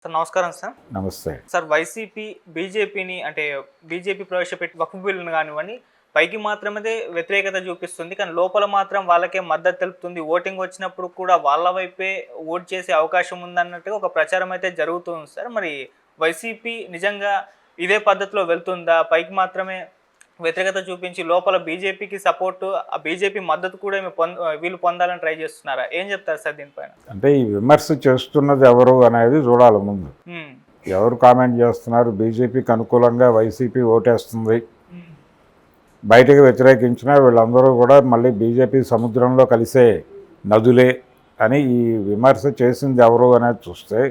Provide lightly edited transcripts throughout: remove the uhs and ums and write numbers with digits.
Sir నమస్కారం sir. నమస్తే. Sir YCP బీజేపీని అంటే బీజేపీ ప్రవేశపెట్టి వక్ఫ్ బిల్లును కానివ్వండి పైకి మాత్రమే వ్యతిరేకత చూపిస్తుంది, కానీ లోపల మాత్రం వాళ్ళకే మద్దతు తెలుపుతుంది. ఓటింగ్ వచ్చినప్పుడు కూడా వాళ్ళ వైపే ఓట్ చేసే అవకాశం ఉందన్నట్టుగా ఒక ప్రచారం అయితే జరుగుతుంది సార్. మరి వైసీపీ నిజంగా ఇదే పద్ధతిలో వెళ్తుందా? పైకి మాత్రమే వ్యతిరేకత చూపించి లోపల బీజేపీకి సపోర్టు, ఆ బీజేపీ మద్దతు కూడా వీళ్ళు పొందాలని ట్రై చేస్తున్నారా? ఏం చెప్తారు సార్ దీనిపైన? అంటే ఈ విమర్శ చేస్తున్నది ఎవరు అనేది చూడాలి ముందు. ఎవరు కామెంట్ చేస్తున్నారు? బీజేపీకి అనుకూలంగా వైసీపీ ఓటేస్తుంది, బయటకు వ్యతిరేకించినా వీళ్ళందరూ కూడా మళ్ళీ బీజేపీ సముద్రంలో కలిసే నదులే అని ఈ విమర్శ చేసింది ఎవరు అనేది చూస్తే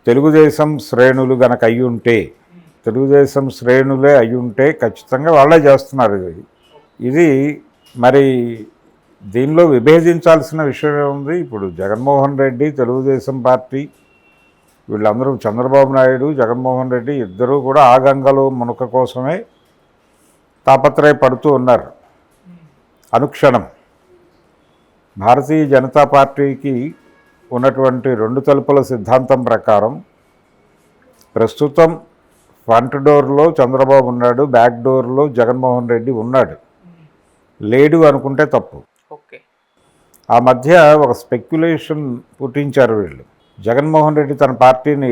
తెలుగుదేశం శ్రేణులు గనక అయ్యుంటే, తెలుగుదేశం శ్రేణులే అయ్యుంటే ఖచ్చితంగా వాళ్ళే చేస్తున్నారు. ఇది మరి దీనిలో విభేదించాల్సిన విషయం ఏముంది? ఇప్పుడు జగన్మోహన్ రెడ్డి, తెలుగుదేశం పార్టీ వీళ్ళందరూ, చంద్రబాబు నాయుడు, జగన్మోహన్ రెడ్డి ఇద్దరూ కూడా ఆ గంగలో మునక కోసమే తాపత్రయపడుతూ ఉన్నారు అనుక్షణం. భారతీయ జనతా పార్టీకి ఉన్నటువంటి రెండు తలుపుల సిద్ధాంతం ప్రకారం ప్రస్తుతం ఫ్రంట్ డోర్లో చంద్రబాబు ఉన్నాడు, బ్యాక్ డోర్లో జగన్మోహన్ రెడ్డి ఉన్నాడు. లేడు అనుకుంటే తప్పు. ఆ మధ్య ఒక స్పెక్యులేషన్ పుట్టించారు వీళ్ళు. జగన్మోహన్ రెడ్డి తన పార్టీని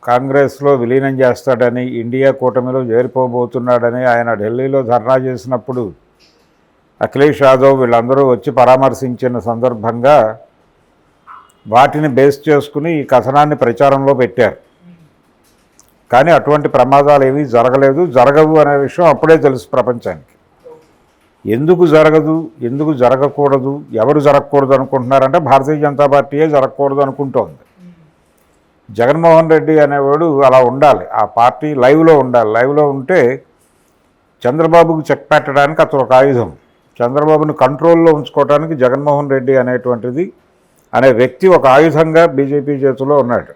కాంగ్రెస్లో విలీనం చేస్తాడని, ఇండియా కూటమిలో చేరిపోబోతున్నాడని ఆయన ఢిల్లీలో ధర్నా చేసినప్పుడు అఖిలేష్ యాదవ్ వీళ్ళందరూ వచ్చి పరామర్శించిన సందర్భంగా వాటిని బేస్ చేసుకుని ఈ కథనాన్ని ప్రచారంలో పెట్టారు. కానీ అటువంటి ప్రమాదాలు ఏమీ జరగలేదు, జరగవు అనే విషయం అప్పుడే తెలుసు ప్రపంచానికి. ఎందుకు జరగదు, ఎందుకు జరగకూడదు, ఎవరు జరగకూడదు అనుకుంటున్నారంటే భారతీయ జనతా పార్టీయే జరగకూడదు అనుకుంటోంది. జగన్మోహన్ రెడ్డి అనేవాడు అలా ఉండాలి, ఆ పార్టీ లైవ్లో ఉండాలి. లైవ్లో ఉంటే చంద్రబాబుకు చెక్ పెట్టడానికి అతను ఒక ఆయుధం, చంద్రబాబును కంట్రోల్లో ఉంచుకోవడానికి జగన్మోహన్ రెడ్డి అనే వ్యక్తి ఒక ఆయుధంగా బీజేపీ చేతిలో ఉన్నాడు.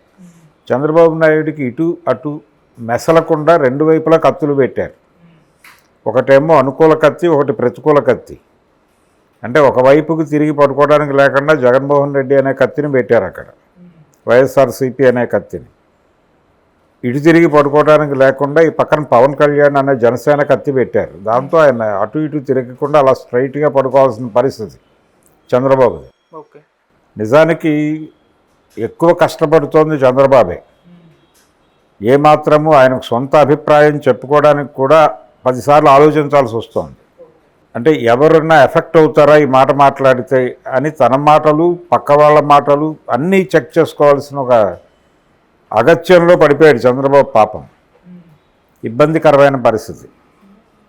చంద్రబాబు నాయుడికి ఇటు అటు మెసలకుండా రెండు వైపులా కత్తులు పెట్టారు. ఒకటేమో అనుకూల కత్తి, ఒకటి ప్రతికూల కత్తి. అంటే ఒకవైపుకు తిరిగి పడుకోవడానికి లేకుండా జగన్మోహన్ రెడ్డి అనే కత్తిని పెట్టారు అక్కడ, వైఎస్ఆర్సీపీ అనే కత్తిని. ఇటు తిరిగి పడుకోవడానికి లేకుండా ఈ పక్కన పవన్ కళ్యాణ్ అనే జనసేన కత్తి పెట్టారు. దాంతో ఆయన అటు ఇటు తిరగకుండా అలా స్ట్రైట్గా పడుకోవాల్సిన పరిస్థితి చంద్రబాబుది. నిజానికి ఎక్కువ కష్టపడుతోంది చంద్రబాబే. ఏమాత్రము ఆయనకు సొంత అభిప్రాయం చెప్పుకోవడానికి కూడా 10 సార్లు ఆలోచించాల్సి వస్తుంది. అంటే ఎవరన్నా ఎఫెక్ట్ అవుతారా ఈ మాట మాట్లాడితే అని తన మాటలు, పక్క వాళ్ళ మాటలు అన్నీ చెక్ చేసుకోవాల్సిన ఒక అగత్యంలో పడిపోయాడు చంద్రబాబు. పాపం ఇబ్బందికరమైన పరిస్థితి.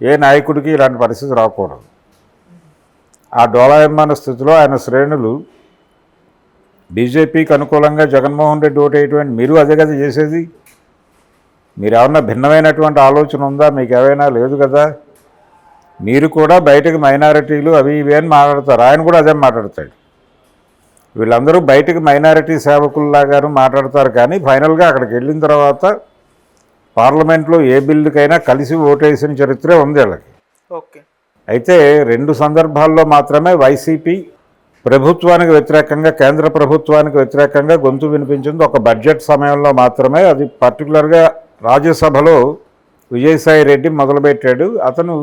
ఏ నాయకుడికి ఇలాంటి పరిస్థితి రాకూడదు. ఆ డోలాయమాన స్థితిలో ఆయన శ్రేణులు బీజేపీకి అనుకూలంగా జగన్మోహన్ రెడ్డి ఓటేటువంటి మీరు అదే కదా చేసేది. మీరు ఏమన్నా భిన్నమైనటువంటి ఆలోచన ఉందా? మీకు ఏమైనా లేదు కదా. మీరు కూడా బయటకు మైనారిటీలు అవి ఇవి అని మాట్లాడతారు, ఆయన కూడా అదే మాట్లాడతాడు. వీళ్ళందరూ బయటకు మైనారిటీ సేవకుల్లాగాను మాట్లాడతారు, కానీ ఫైనల్గా అక్కడికి వెళ్ళిన తర్వాత పార్లమెంట్లో ఏ బిల్లుకైనా కలిసి ఓటేసిన చరిత్రే ఉంది వీళ్ళకి. అయితే 2 సందర్భాల్లో మాత్రమే వైసీపీ ప్రభుత్వానికి వ్యతిరేకంగా, కేంద్ర ప్రభుత్వానికి వ్యతిరేకంగా గొంతు వినిపించింది. ఒక బడ్జెట్ సమయంలో మాత్రమే. అది పర్టికులర్గా రాజ్యసభలో విజయసాయి రెడ్డి మొదలుపెట్టాడు. అతను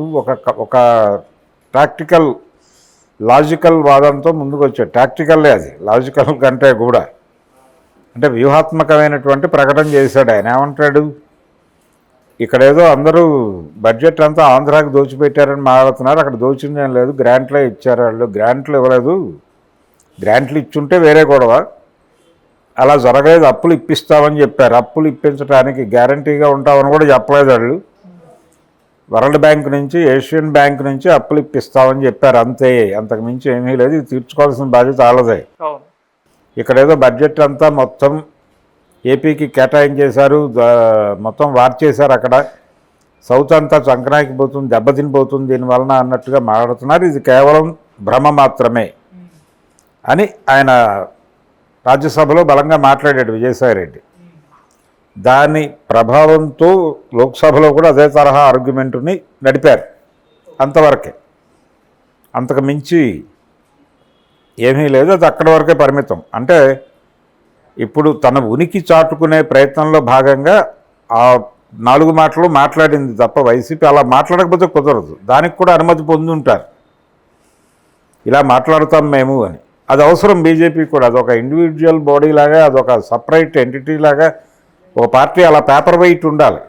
ఒక ప్రాక్టికల్ లాజికల్ వాదంతో ముందుకు వచ్చాడు. టాక్టికల్లే అది, లాజికల్ కంటే కూడా. అంటే వ్యూహాత్మకమైనటువంటి ప్రకటన చేశాడు ఆయన. ఏమంటాడు, ఇక్కడేదో అందరూ బడ్జెట్ అంతా ఆంధ్రాకి దోచిపెట్టారని మాట్లాడుతున్నారు, అక్కడ దోచింది ఏం లేదు, గ్రాంట్లే ఇచ్చారు. వాళ్ళు గ్రాంట్లు ఇవ్వలేదు, గ్రాంట్లు ఇచ్చుంటే వేరే గొడవ. అలా జరగలేదు, అప్పులు ఇప్పిస్తామని చెప్పారు. అప్పులు ఇప్పించడానికి గ్యారంటీగా ఉంటామని కూడా చెప్పలేదు వాళ్ళు. వరల్డ్ బ్యాంక్ నుంచి, ఏషియన్ బ్యాంక్ నుంచి అప్పులు ఇప్పిస్తామని చెప్పారు, అంతే. అంతకు మించి ఏమీ లేదు. ఇది తీర్చుకోవాల్సిన బాధ్యత వాళ్ళదే. ఇక్కడేదో బడ్జెట్ అంతా మొత్తం ఏపీకి కేటాయించేశారు, మొత్తం వార్చేశారు. అక్కడ సౌత్ అంతా చంకనాకి పోతుంది, దెబ్బతినిపోతుంది దీనివలన అన్నట్టుగా మాట్లాడుతున్నారు. ఇది కేవలం భ్రమ మాత్రమే అని ఆయన రాజ్యసభలో బలంగా మాట్లాడాడు విజయసాయి రెడ్డి. దాని ప్రభావంతో లోక్సభలో కూడా అదే తరహా ఆర్గ్యుమెంట్ని నడిపారు. అంతవరకే, అంతకు మించి ఏమీ లేదు. అది అక్కడి వరకే పరిమితం. అంటే ఇప్పుడు తన ఉనికి చాటుకునే ప్రయత్నంలో భాగంగా ఆ 4 మాటలు మాట్లాడింది తప్ప వైసీపీ అలా మాట్లాడకపోతే కుదరదు. దానికి కూడా అనుమతి పొంది ఉంటారు, ఇలా మాట్లాడుతాం మేము అని. అది అవసరం బీజేపీ కూడా. అదొక ఇండివిజువల్ బాడీ లాగా, అదొక సపరేట్ ఎంటిటీ లాగా ఒక పార్టీ అలా పేపర్ వెయిట్ ఉండాలి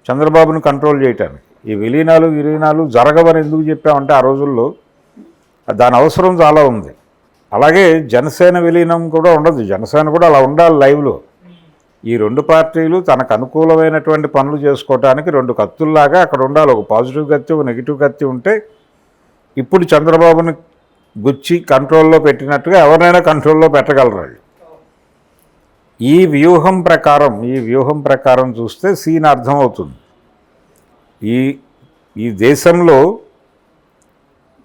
చంద్రబాబును కంట్రోల్ చేయటానికి. ఈ విలీనాలు జరగవని ఎందుకు చెప్పామంటే ఆ రోజుల్లో దాని అవసరం చాలా ఉంది. అలాగే జనసేన విలీనం కూడా ఉండదు, జనసేన కూడా అలా ఉండాలి లైవ్లో. ఈ 2 పార్టీలు తనకు అనుకూలమైనటువంటి పనులు చేసుకోవటానికి 2 కత్తుల్లాగా అక్కడ ఉండాలి. ఒక పాజిటివ్ కత్తి, ఒక నెగిటివ్ కత్తి ఉంటే ఇప్పుడు చంద్రబాబుని గుచ్చి కంట్రోల్లో పెట్టినట్టుగా ఎవరినైనా కంట్రోల్లో పెట్టగలరు వాళ్ళు. ఈ వ్యూహం ప్రకారం చూస్తే సీన్ అర్థమవుతుంది. ఈ దేశంలో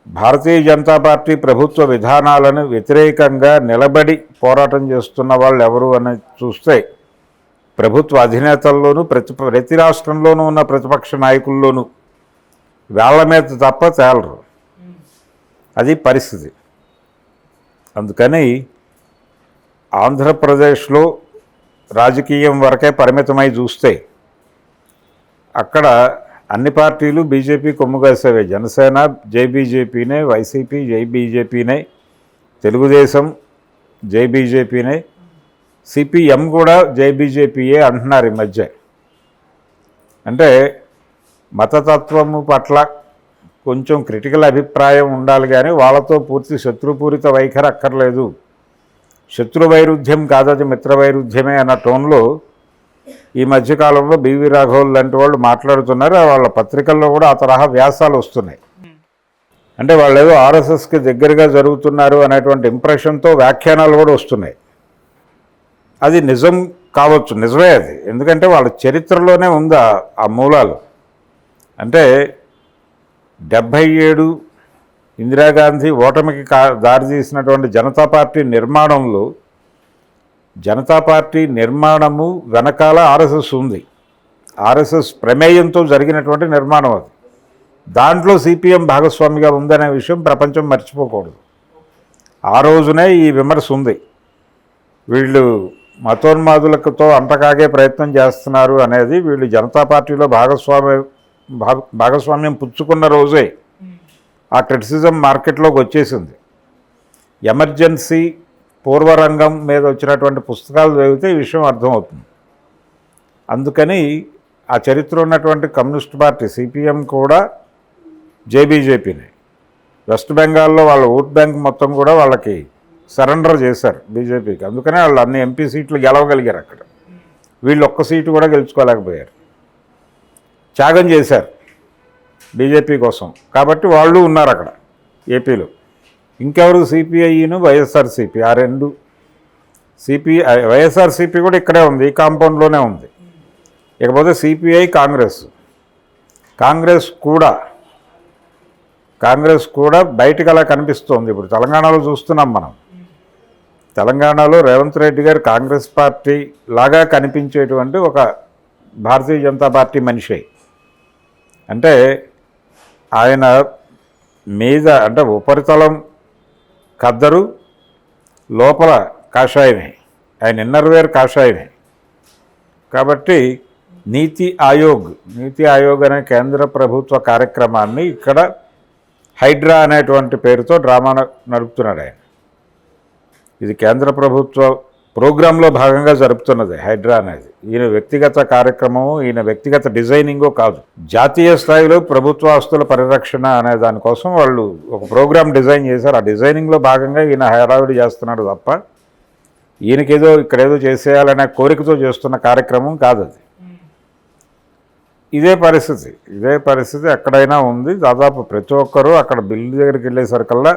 భారతీయ జనతా పార్టీ ప్రభుత్వ విధానాలను వ్యతిరేకంగా నిలబడి పోరాటం చేస్తున్న వాళ్ళు ఎవరు అని చూస్తే ప్రభుత్వ అధినేతల్లోనూ ప్రతి రాష్ట్రంలోనూ ఉన్న ప్రతిపక్ష నాయకుల్లోనూ వేళ్ల మీద తప్ప తేలరు. అది పరిస్థితి. అందుకని ఆంధ్రప్రదేశ్లో రాజకీయం వరకే పరిమితమై చూస్తే అక్కడ అన్ని పార్టీలు బీజేపీ కొమ్ముగాసేవే. జనసేన జై బీజేపీనే, వైసీపీ జై బీజేపీనే, తెలుగుదేశం జై బీజేపీనే, సిపిఎం కూడా జై బీజేపీయే అంటున్నారు ఈ మధ్య. అంటే మతతత్వము పట్ల కొంచెం క్రిటికల్ అభిప్రాయం ఉండాలి, కానీ వాళ్ళతో పూర్తి శత్రుపూరిత వైఖరి అక్కర్లేదు. శత్రు వైరుధ్యం కాదది మిత్ర వైరుధ్యమే అన్న టోన్లో ఈ మధ్యకాలంలో బివి రాఘవులు లాంటి వాళ్ళు మాట్లాడుతున్నారు. వాళ్ళ పత్రికల్లో కూడా ఆ తరహా వ్యాసాలు వస్తున్నాయి. అంటే వాళ్ళు ఏదో ఆర్ఎస్ఎస్కి దగ్గరగా జరుగుతున్నారు అనేటువంటి ఇంప్రెషన్తో వ్యాఖ్యానాలు కూడా వస్తున్నాయి. అది నిజం కావచ్చు, నిజమే అది. ఎందుకంటే వాళ్ళ చరిత్రలోనే ఉంది ఆ మూలాలు. అంటే 77 ఇందిరాగాంధీ ఓటమికి దారితీసినటువంటి జనతా పార్టీ నిర్మాణంలో జనతా పార్టీ నిర్మాణము వెనకాల ఆర్ఎస్ఎస్ ఉంది. ఆర్ఎస్ఎస్ ప్రమేయంతో జరిగినటువంటి నిర్మాణం అది. దాంట్లో సిపిఎం భాగస్వామిగా ఉందనే విషయం ప్రపంచం మర్చిపోకూడదు. ఆ రోజునే ఈ విమర్శ ఉంది. వీళ్ళు మతోన్మాదులతో అంటకాగే ప్రయత్నం చేస్తున్నారు అనేది వీళ్ళు జనతా పార్టీలో భాగస్వామ్యం పుచ్చుకున్న రోజే ఆ క్రిటిసిజం మార్కెట్లోకి వచ్చేసింది. ఎమర్జెన్సీ పూర్వరంగం మీద వచ్చినటువంటి పుస్తకాలు చదివితే ఈ విషయం అర్థమవుతుంది. అందుకని ఆ చరిత్ర ఉన్నటువంటి కమ్యూనిస్ట్ పార్టీ సిపిఎం కూడా జేబీజేపీని వెస్ట్ బెంగాల్లో వాళ్ళ ఓట్ బ్యాంక్ మొత్తం కూడా వాళ్ళకి సరెండర్ చేశారు బీజేపీకి. అందుకనే వాళ్ళు అన్ని ఎంపీ సీట్లు గెలవగలిగారు. అక్కడ వీళ్ళు ఒక్క సీటు కూడా గెలుచుకోలేకపోయారు, త్యాగం చేశారు బీజేపీ కోసం. కాబట్టి వాళ్ళు ఉన్నారు అక్కడ ఏపీలో. ఇంకెవరు? సిపిఐను వైఎస్ఆర్సీపీ. ఆ 2 వైఎస్ఆర్సీపీ కూడా ఇక్కడే ఉంది, ఈ కాంపౌండ్లోనే ఉంది. ఇకపోతే సిపిఐ, కాంగ్రెస్ కూడా బయటకు అలా కనిపిస్తోంది. ఇప్పుడు తెలంగాణలో చూస్తున్నాం మనం. తెలంగాణలో రేవంత్ రెడ్డి గారు కాంగ్రెస్ పార్టీ లాగా కనిపించేటువంటి ఒక భారతీయ జనతా పార్టీ మనిషి. అంటే ఆయన మీద అంటే ఉపరితలం ఖద్దరు, లోపల కాషాయమే. ఆయన ఇన్నర్వేర్ కాషాయమే. కాబట్టి నీతి ఆయోగ్ అనే కేంద్ర ప్రభుత్వ కార్యక్రమాన్ని ఇక్కడ హైడ్రా అనేటువంటి పేరుతో డ్రామా నడుపుతున్నాడు ఆయన. ఇది కేంద్ర ప్రభుత్వ ప్రోగ్రాంలో భాగంగా జరుపుతున్నది హైడ్రా అనేది. ఈయన వ్యక్తిగత కార్యక్రమము, ఈయన వ్యక్తిగత డిజైనింగో కాదు. జాతీయ స్థాయిలో ప్రభుత్వ ఆస్తుల పరిరక్షణ అనే దానికోసం వాళ్ళు ఒక ప్రోగ్రాం డిజైన్ చేశారు. ఆ డిజైనింగ్లో భాగంగా ఈయన హడావిడి చేస్తున్నాడు తప్ప ఈయనకేదో ఇక్కడేదో చేసేయాలనే కోరికతో చేస్తున్న కార్యక్రమం కాదు అది. ఇదే పరిస్థితి ఎక్కడైనా ఉంది. దాదాపు ప్రతి ఒక్కరూ అక్కడ బిల్లు దగ్గరికి వెళ్ళేసరికల్లా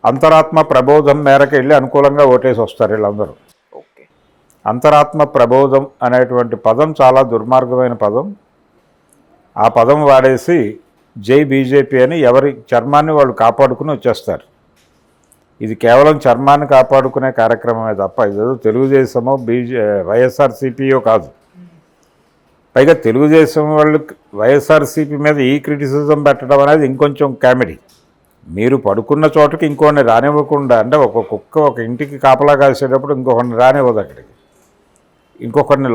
అంతరాత్మ ప్రబోధం మేరకు వెళ్ళి అనుకూలంగా ఓటేసి వస్తారు వీళ్ళందరూ. అంతరాత్మ ప్రబోధం అనేటువంటి పదం చాలా దుర్మార్గమైన పదం. ఆ పదం వాడేసి జై బీజేపీ అని ఎవరి చర్మాన్ని వాళ్ళు కాపాడుకుని వచ్చేస్తారు. ఇది కేవలం చర్మాన్ని కాపాడుకునే కార్యక్రమమే తప్ప ఇదేదో తెలుగుదేశమో వైఎస్ఆర్సీపీయో కాదు. పైగా తెలుగుదేశం వాళ్ళు వైఎస్ఆర్సీపీ మీద ఈ క్రిటిసిజం పెట్టడం అనేది ఇంకొంచెం కామెడీ. మీరు పడుకున్న చోటకి ఇంకోడిని రానివ్వకుండా, అంటే ఒక కుక్క ఒక ఇంటికి కాపలా కాసేటప్పుడు ఇంకొకరిని రానివ్వదు అక్కడికి, ఇంకొకరిని